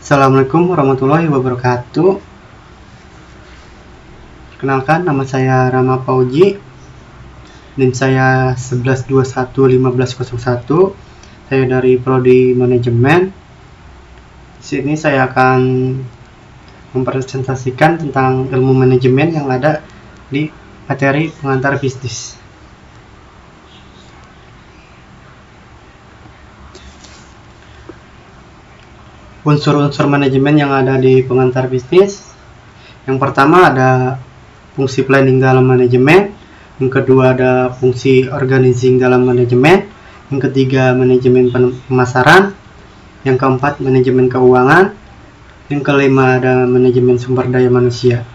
Assalamualaikum warahmatullahi wabarakatuh. Kenalkan, nama saya Rama Fauji. NIM saya 11211501. Saya dari Prodi Manajemen. Di sini saya akan mempresentasikan tentang ilmu manajemen yang ada di materi pengantar bisnis. Unsur-unsur manajemen yang ada di pengantar bisnis. Yang pertama ada fungsi planning dalam manajemen, yang kedua ada fungsi organizing dalam manajemen, yang ketiga manajemen pemasaran, yang keempat manajemen keuangan, yang kelima ada manajemen sumber daya manusia.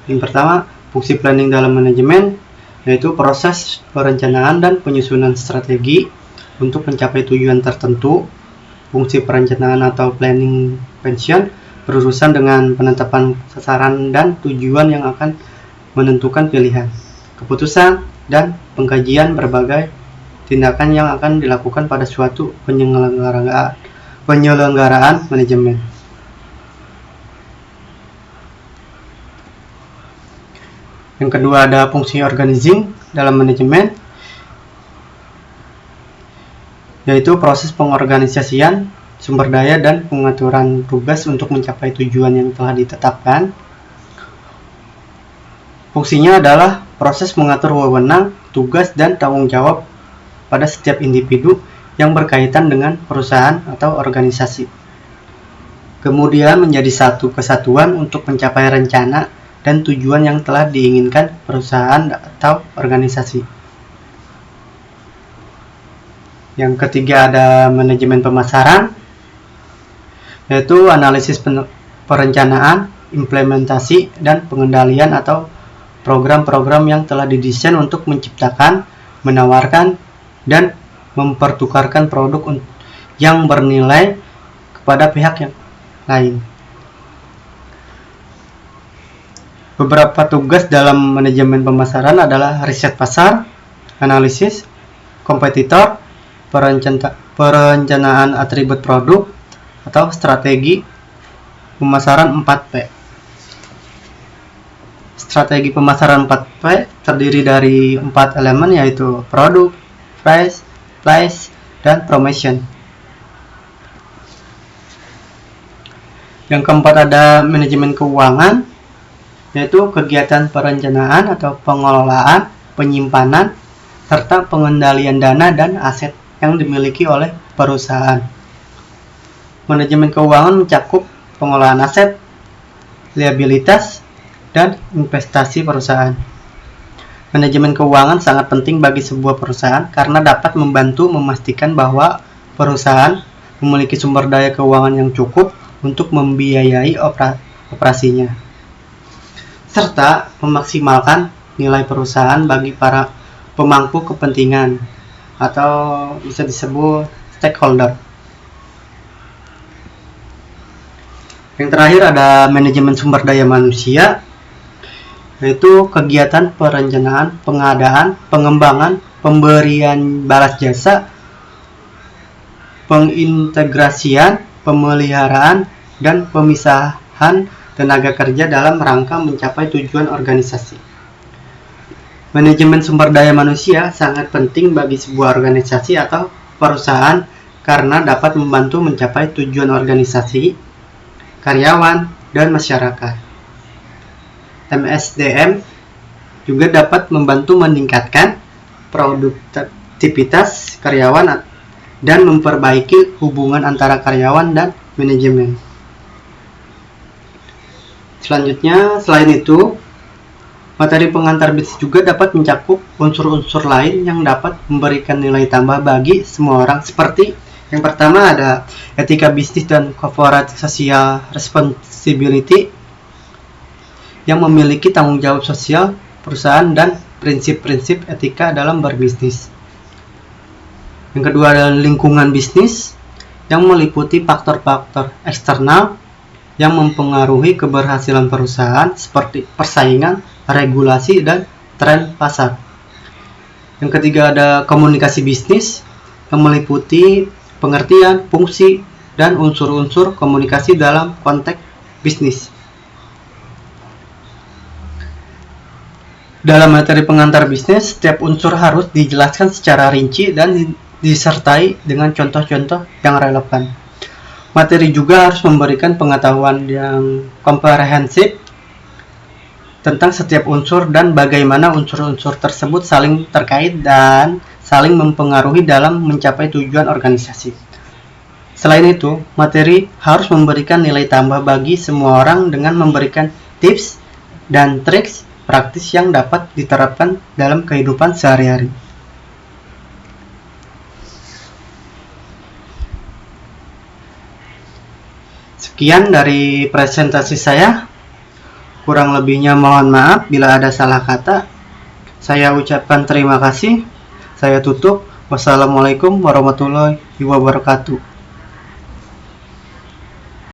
Yang pertama, fungsi planning dalam manajemen yaitu proses perencanaan dan penyusunan strategi untuk mencapai tujuan tertentu. Fungsi perencanaan atau planning pension berurusan dengan penetapan sasaran dan tujuan yang akan menentukan pilihan, keputusan, dan pengkajian berbagai tindakan yang akan dilakukan pada suatu penyelenggaraan manajemen. Yang kedua ada fungsi organizing dalam manajemen, yaitu proses pengorganisasian sumber daya dan pengaturan tugas untuk mencapai tujuan yang telah ditetapkan. Fungsinya adalah proses mengatur wewenang, tugas, dan tanggung jawab pada setiap individu yang berkaitan dengan perusahaan atau organisasi. Kemudian menjadi satu kesatuan untuk mencapai rencana dan tujuan yang telah diinginkan perusahaan atau organisasi. Yang ketiga ada manajemen pemasaran, yaitu analisis perencanaan, implementasi, dan pengendalian atau program-program yang telah didesain untuk menciptakan, menawarkan, dan mempertukarkan produk yang bernilai kepada pihak yang lain. Beberapa tugas dalam manajemen pemasaran adalah riset pasar, analisis, kompetitor, perencanaan atribut produk atau strategi pemasaran 4P. Strategi pemasaran 4P terdiri dari 4 elemen, yaitu produk, price, place, dan promotion. Yang keempat ada manajemen keuangan, yaitu kegiatan perencanaan atau pengelolaan, penyimpanan, serta pengendalian dana dan aset yang dimiliki oleh perusahaan. Manajemen keuangan mencakup pengolahan aset, liabilitas, dan investasi perusahaan. Manajemen keuangan sangat penting bagi sebuah perusahaan karena dapat membantu memastikan bahwa perusahaan memiliki sumber daya keuangan yang cukup untuk membiayai operasinya, serta memaksimalkan nilai perusahaan bagi para pemangku kepentingan atau bisa disebut stakeholder. Yang terakhir ada manajemen sumber daya manusia, yaitu kegiatan perencanaan, pengadaan, pengembangan, pemberian balas jasa, pengintegrasian, pemeliharaan, dan pemisahan tenaga kerja dalam rangka mencapai tujuan organisasi. Manajemen sumber daya manusia sangat penting bagi sebuah organisasi atau perusahaan karena dapat membantu mencapai tujuan organisasi, karyawan, dan masyarakat. MSDM juga dapat membantu meningkatkan produktivitas karyawan dan memperbaiki hubungan antara karyawan dan manajemen. Selanjutnya, selain itu, materi pengantar bisnis juga dapat mencakup unsur-unsur lain yang dapat memberikan nilai tambah bagi semua orang, seperti yang pertama ada etika bisnis dan corporate social responsibility yang memiliki tanggung jawab sosial perusahaan dan prinsip-prinsip etika dalam berbisnis. Yang kedua adalah lingkungan bisnis yang meliputi faktor-faktor eksternal yang mempengaruhi keberhasilan perusahaan seperti persaingan, regulasi, dan tren pasar. Yang ketiga ada komunikasi bisnis yang meliputi pengertian, fungsi, dan unsur-unsur komunikasi dalam konteks bisnis. Dalam materi pengantar bisnis, setiap unsur harus dijelaskan secara rinci dan disertai dengan contoh-contoh yang relevan. Materi juga harus memberikan pengetahuan yang komprehensif tentang setiap unsur dan bagaimana unsur-unsur tersebut saling terkait dan saling mempengaruhi dalam mencapai tujuan organisasi. Selain itu, materi harus memberikan nilai tambah bagi semua orang dengan memberikan tips dan trik praktis yang dapat diterapkan dalam kehidupan sehari-hari. Sekian dari presentasi saya. Kurang lebihnya mohon maaf bila ada salah kata. Saya ucapkan terima kasih. Saya tutup. Wassalamualaikum warahmatullahi wabarakatuh.